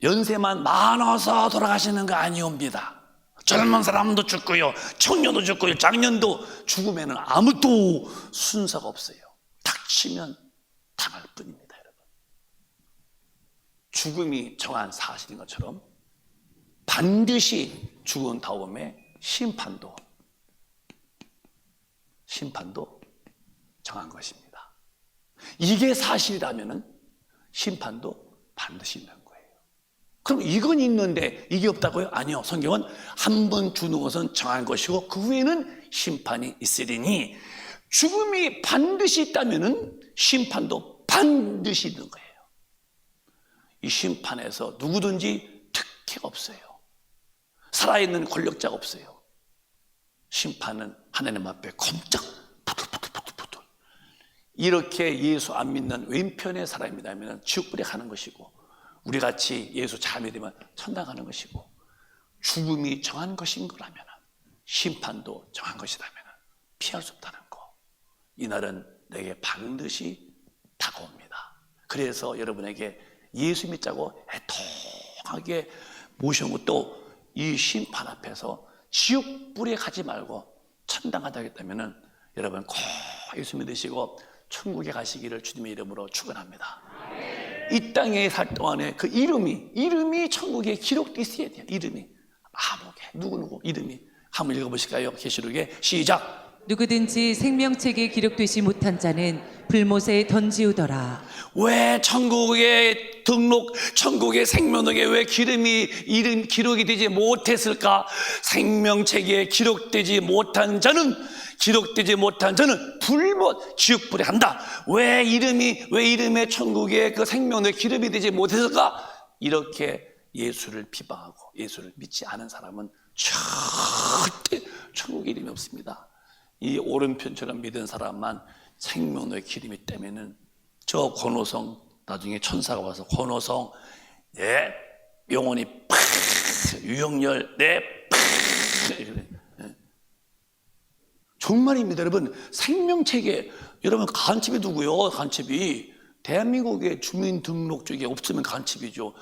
연세만 많아서 돌아가시는 거 아니옵니다. 젊은 사람도 죽고요, 청년도 죽고요, 장년도 죽으면 아무도 순서가 없어요. 닥치면 당할 뿐입니다, 여러분. 죽음이 정한 사실인 것처럼 반드시 죽은 다음에 심판도 정한 것입니다. 이게 사실이라면 심판도 반드시 있는 거예요. 그럼 이건 있는데 이게 없다고요? 아니요. 성경은 한 번 죽는 것은 정한 것이고 그 후에는 심판이 있으리니, 죽음이 반드시 있다면 심판도 반드시 있는 거예요. 이 심판에서 누구든지 특혜가 없어요. 살아있는 권력자가 없어요. 심판은 하나님 앞에 검짝 부들부들 이렇게 예수 안 믿는 왼편의 사람이라면 지옥불에 가는 것이고, 우리같이 예수 잘 믿으면 천당 가는 것이고, 죽음이 정한 것인 거라면, 심판도 정한 것이라면 피할 수 없다는 거, 이날은 내게 반드시 다가옵니다. 그래서 여러분에게 예수 믿자고 애통하게 모셔오고 또 이 심판 앞에서 지옥불에 가지 말고 천당 가자겠다면 여러분 꼭 예수 믿으시고 천국에 가시기를 주님의 이름으로 축원합니다. 이 땅에 살 동안에 그 이름이 천국에 기록되어 있어야 돼요. 이름이 아무개 누구누구 이름이 한번 읽어보실까요? 계시록에 시작. 누구든지 생명책에 기록되지 못한 자는 불못에 던지우더라. 왜 천국의 등록, 천국의 생명록에 왜 이름 기록이 되지 못했을까? 생명책에 기록되지 못한 자는 불못 지옥불에 간다. 왜 이름에 천국의 그 생명록에 기록이 되지 못했을까? 이렇게 예수를 비방하고 예수를 믿지 않은 사람은 절대 천국에 이름이 없습니다. 이 오른편처럼 믿은 사람만 생명록에 기름이 떼면은 저 권호성, 나중에 천사가 와서 권호성, 네, 영혼이 팍, 유영열, 네, 팍. 정말입니다, 여러분. 생명책에, 여러분, 간첩이 누구요? 간첩이 대한민국의 주민등록 쪽에 없으면 간첩이죠.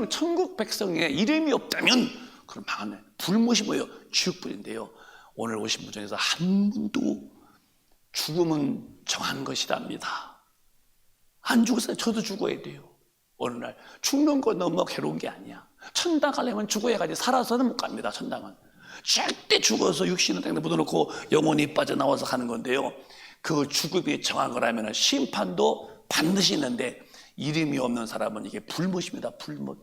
천국 백성의 이름이 없다면 그럼 망하네. 불못이 뭐예요? 지옥불인데요. 오늘 오신 분 중에서 한 분도 죽음은 정한 것이랍니다. 안 죽었어요. 저도 죽어야 돼요. 어느 날 죽는 건 너무 괴로운 게 아니야. 천당 가려면 죽어야 가지 살아서는 못 갑니다. 천당은 절대 죽어서 육신을 땅에 묻어놓고 영혼이 빠져나와서 하는 건데요, 그 죽음이 정한 거라면 심판도 반드시 있는데, 이름이 없는 사람은 이게 불못입니다. 불못.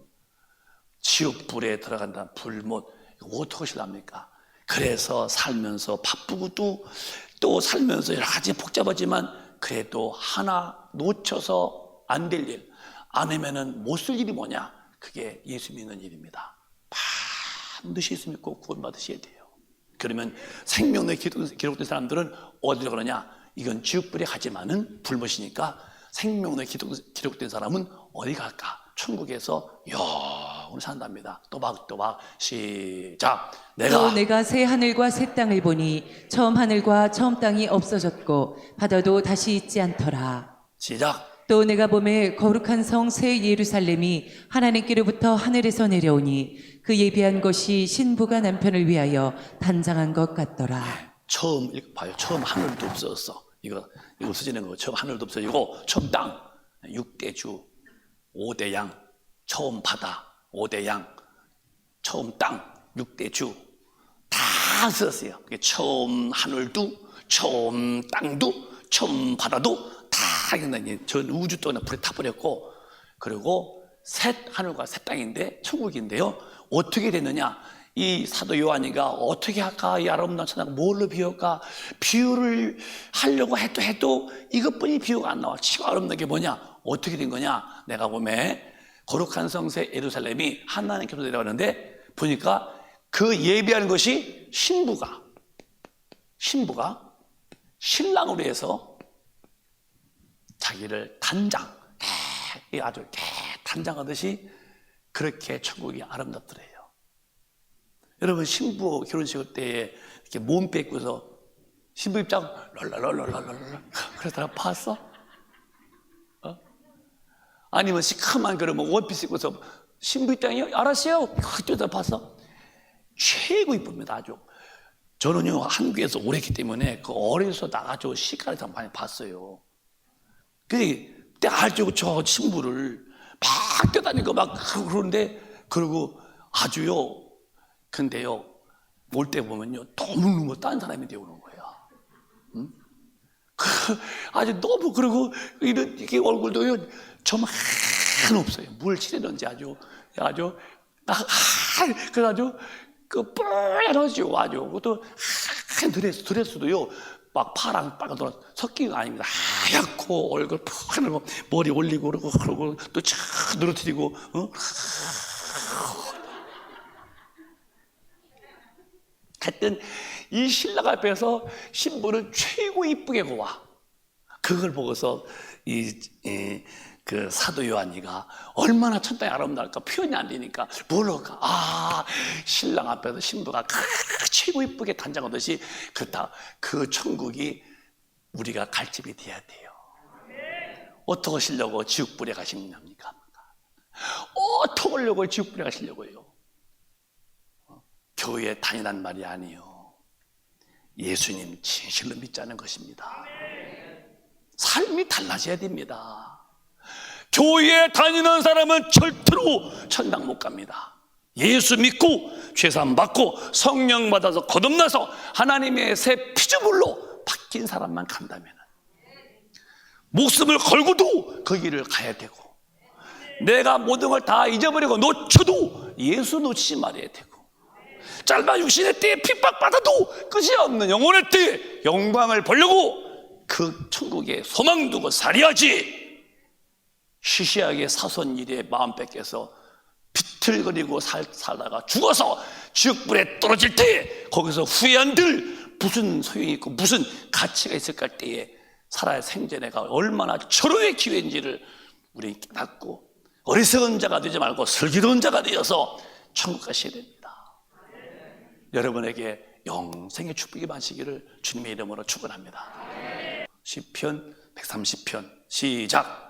지옥불에 들어간다. 불못. 이거 어떻게 하실랍니까? 그래서 살면서 바쁘고 또 살면서 여러 가지 복잡하지만 그래도 하나 놓쳐서 안 될 일, 안 하면은 못 쓸 일이 뭐냐? 그게 예수 믿는 일입니다. 반드시 예수 믿고 구원받으셔야 돼요. 그러면 생명에 기록된 사람들은 어디로 가느냐? 이건 지옥불에 가지만은 불못이니까 생명에 기록된 사람은 어디 갈까? 천국에서 영원히 산답니다. 또박 시작. 또 내가 새 하늘과 새 땅을 보니 처음 하늘과 처음 땅이 없어졌고 바다도 다시 있지 않더라. 시작. 또 내가 보매 거룩한 성 새 예루살렘이 하나님께로부터 하늘에서 내려오니 그 예비한 것이 신부가 남편을 위하여 단장한 것 같더라. 처음 봐요. 처음 하늘도 없어졌어. 이거 쓰지는 거. 처음 하늘도 없어지고 처음 땅 6대 주 5대 양, 처음 바다 5대 양, 처음 땅 6대 주 다 썼어요. 처음 하늘도, 처음 땅도, 처음 바다도 다 전 우주 동안에 불에 타버렸고, 그리고 새 하늘과 새 땅인데 천국인데요, 어떻게 됐느냐? 이 사도 요한이가 어떻게 할까? 이 아름다운 천하가 뭘로 비울까? 비유를 하려고 해도 이것뿐이 비유가 안 나와. 치고 아름다운 게 뭐냐? 어떻게 된 거냐? 내가 보매 거룩한 성새 예루살렘이 하나님께서 내려가는데 보니까 그 예비하는 것이 신부가 신랑으로 해서 자기를 아주 단장하듯이 그렇게 천국이 아름답더래요. 여러분, 신부 결혼식 때에 이렇게 몸 뺏고서 신부 입장 랄랄랄랄랄랄 그러다가 봤어? 아니면 시커먼 그러면 원피스 입고서 신부 입장이요? 알았어요? 그때다 봤어? 최고 이쁩니다. 아주. 저는요 한국에서 오래 했기 때문에 그 어려서 나가서 시가에서 많이 봤어요. 그때 알죠, 저 신부를 막 뛰어다니고 막 그러는데, 그리고 아주요. 근데요 올 때 보면요 너무 딴 사람이 되어 오는 거야. 응? 아주 너무, 그리고 이게 얼굴도요 좀 없어요. 뭘 칠했는지 아주 그래서 아주 뿔하죠. 아주 그것도 한 드레스도요 막 파랑 빨간 노란 섞이가 아닙니다. 하얗고 얼굴 푸르고 머리 올리고 그러고 또 쫙 늘어뜨리고 하여튼 이 신랑 앞에서 신부는 최고 이쁘게 고와. 그걸 보고서 그 사도 요한이가 얼마나 천당이 아름다울까 표현이 안 되니까 뭘 할까? 신랑 앞에서 신부가 최고 이쁘게 단장하듯이 그렇다. 그 천국이 우리가 갈 집이 돼야 돼요. 어떻게 하시려고 지옥불에 가시느냐입니까? 어떻게 하려고 지옥불에 가시려고요? 교회에 다니란 말이 아니에요. 예수님 진실로 믿자는 것입니다. 삶이 달라져야 됩니다. 교회에 다니는 사람은 절대로 천당 못 갑니다. 예수 믿고 죄사함 받고 성령 받아서 거듭나서 하나님의 새 피조물로 바뀐 사람만 간다면 목숨을 걸고도 그 길을 가야 되고, 내가 모든 걸 다 잊어버리고 놓쳐도 예수 놓치지 말아야 되고, 짧은 육신의 때에 핍박받아도 끝이 없는 영혼의 때에 영광을 보려고 그 천국에 소망 두고 살아야지. 시시하게 사소한 일에 마음 뺏겨서 비틀거리고 살다가 죽어서 지옥불에 떨어질 때 거기서 후회한들 무슨 소용이 있고 무슨 가치가 있을까 때에 살아야 생전에가 얼마나 절호의 기회인지를 우리 깨닫고 어리석은 자가 되지 말고 슬기로운 자가 되어서 천국 가셔야 됩니다. 여러분에게 영생의 축복이 많으시기를 주님의 이름으로 축원합니다. 시편 130편 시작.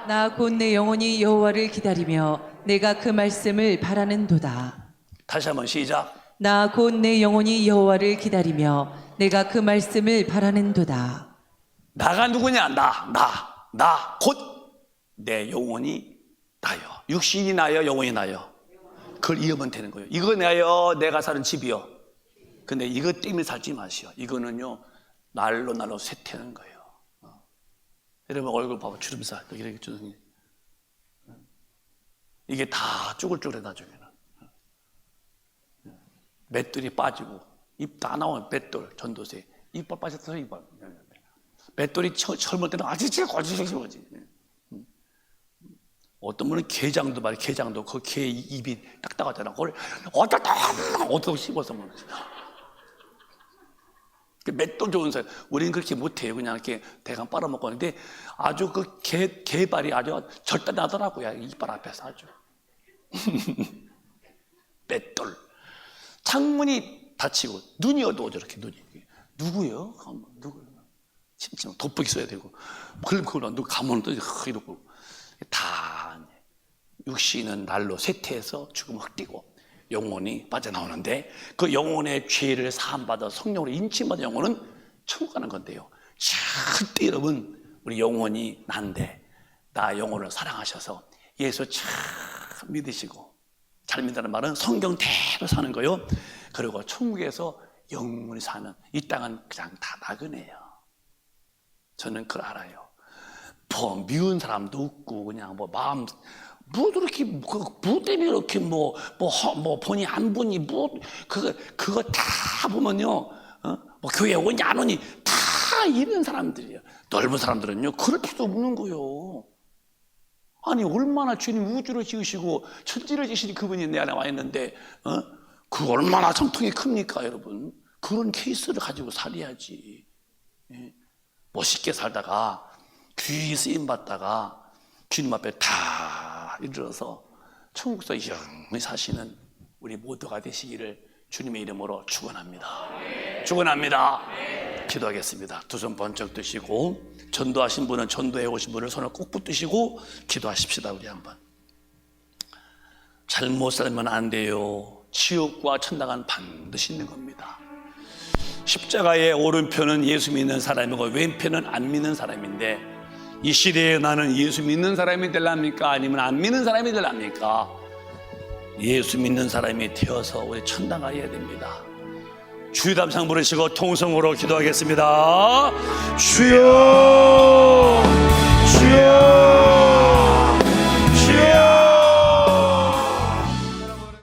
나 곧 내 영혼이 여호와를 기다리며 내가 그 말씀을 바라는도다. 다시 한번 시작. 나 곧 내 영혼이 여호와를 기다리며 내가 그 말씀을 바라는도다. 나가 누구냐? 나 곧 내 영혼이 나요. 육신이 나요, 영혼이 나요. 그걸 이으면 되는 거예요. 이거 나요, 내가 사는 집이요. 근데 이것 때문에 살지 마시오. 이거는요, 날로 쇠퇴하는 거예요. 여러분 얼굴 봐봐. 주름살 이렇게 주름이. 이게 다 쭈글쭈글해 나중에는. 맷돌이 빠지고 입 다 나오면 맷돌 전도세. 이빨 빠졌어 이빨. 맷돌이 젊을 때는 아주 거지거지. 어떤 분은 게장도 말이야. 게장도 그 게 입이 딱딱하잖아. 그걸 어디다 씹어서 먹지. 맷돌 좋은 사람. 우리는 그렇게 못해요. 그냥 이렇게 대강 빨아먹고 하는데 아주 그 게발이 아주 절단하더라고요. 이빨 앞에서 아주. 맷돌. 창문이 닫히고 눈이 어두워 저렇게 눈이. 누구예요? 누구? 침침 돋보기 써야 되고. 그걸 누구 가면 또 이러고. 다 육신은 날로 쇠퇴해서 죽음 흑띠고 영혼이 빠져나오는데 그 영혼의 죄를 사함받아 성령으로 인침받은 영혼은 천국 가는 건데요. 절대 여러분 우리 영혼이 난데 나 영혼을 사랑하셔서 예수 참 믿으시고 잘 믿는다는 말은 성경대로 사는 거요. 그리고 천국에서 영원히 사는 이 땅은 그냥 다 나그네요. 저는 그걸 알아요. 미운 사람도 없고 그냥 마음 그렇게 뭐 때문에 이렇게 보니 안 보니 그거 다 보면요 교회 오니 안 오니 다 이런 사람들이에요. 넓은 사람들은요 그럴 필요도 없는 거요. 아니 얼마나 주님 우주를 지으시고 천지를 지으시니 그분이 내 안에 와 있는데 그 얼마나 정통이 큽니까 여러분. 그런 케이스를 가지고 살아야지. 멋있게 살다가 귀히 쓰임받다가 주님 앞에 다 이르러서 천국에서 영원히 사시는 우리 모두가 되시기를 주님의 이름으로 축원합니다. 축원합니다. 기도하겠습니다. 두 손 번쩍 드시고 전도하신 분은 전도해 오신 분을 손을 꼭 붙드시고 기도하십시다. 우리 한번. 잘못 살면 안 돼요. 지옥과 천당은 반드시 있는 겁니다. 십자가의 오른편은 예수 믿는 사람이고 왼편은 안 믿는 사람인데 이 시대에 나는 예수 믿는 사람이 되랍니까? 아니면 안 믿는 사람이 되랍니까? 예수 믿는 사람이 되어서 우리 천당 가야 됩니다. 주여 담상 부르시고 통성으로 기도하겠습니다. 주여